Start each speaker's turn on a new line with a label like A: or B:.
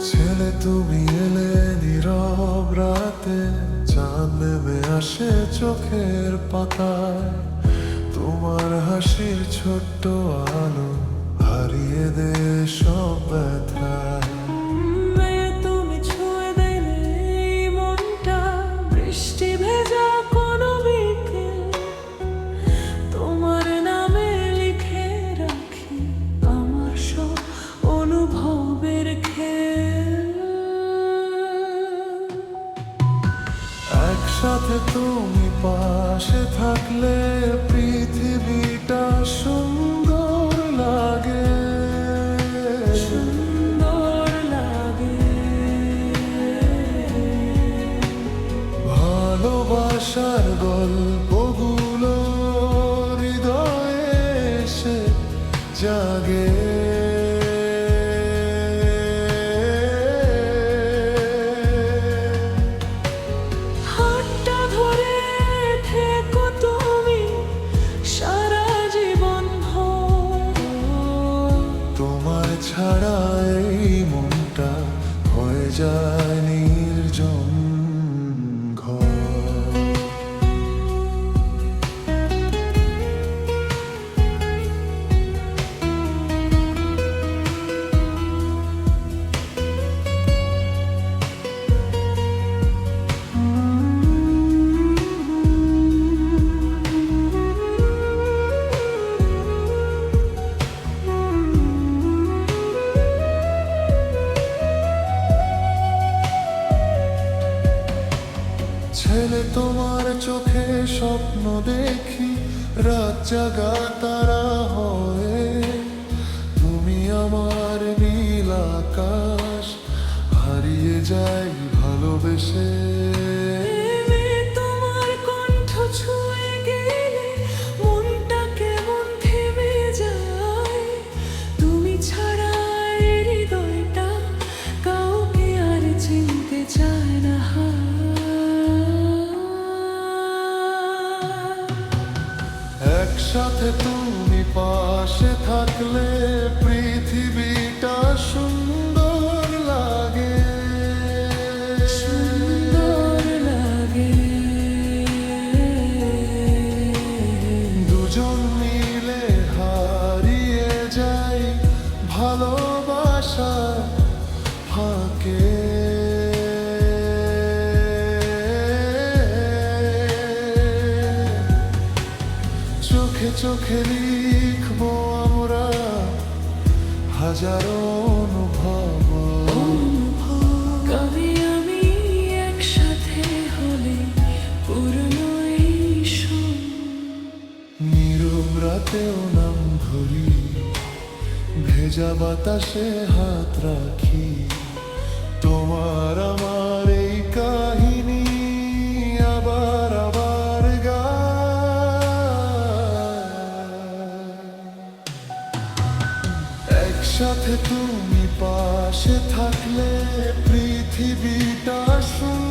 A: ছেলে তুমি এলে নীরব রাতে, চাঁদ নেমে আসে চোখের পাতায়। তোমার হাসির ছোট্ট আলো হারিয়ে দে সব ব্যথায়।
B: তুমি ছুঁয়ে দিলে এই মনটা, বৃষ্টি ভেজা কোনো বিকেল। তোমার নামে লিখে রাখি আমার সব অনুভবের খেল।
A: একসাথে তুমি পাশে থাকলে পৃথিবীটা সুন্দর লাগে,
B: সুন্দর লাগে।
A: ভালোবাসার গল্পগুলো হৃদয়ে এসে জাগে।
B: হাতটা ধরে থেকো তুমি সারা জীবন ভর।
A: তোমার ছাড়া এই মনটা হয়ে যায় নির্জন ঘর। ছেলে তোমার চোখে স্বপ্ন দেখি, রাত জাগা তারা হয়ে। তুমি আমার নীল আকাশ, হারিয়ে যাই ভালোবেসে।
B: তোমার কণ্ঠ ছুঁয়ে গেলে মনটা কেমন থেমে যায়। তুমি ছাড়া এই হৃদয়টা কাউকে আর চিনতে চায় না।
A: একসাথে তুমি পাশে থাকলে পৃথিবীটা সুন্দর লাগে,
B: সুন্দর লাগে।
A: দুজন মিলে হারিয়ে যাই ভালোবাসার ফাঁকে। চোখে চোখে লিখবো আমরা হাজারো অনুভব।
B: কবে আমি একসাথে হলে পুরনো এই সুর।
A: নীরব রাতেও নাম ধরি, ভেজা বাতাসে হাত রাখি। তোমার আমার এই কাহিনী আবার আবার একসাথে তুমি পাশে থাকলে পৃথিবীটা সুন্দর।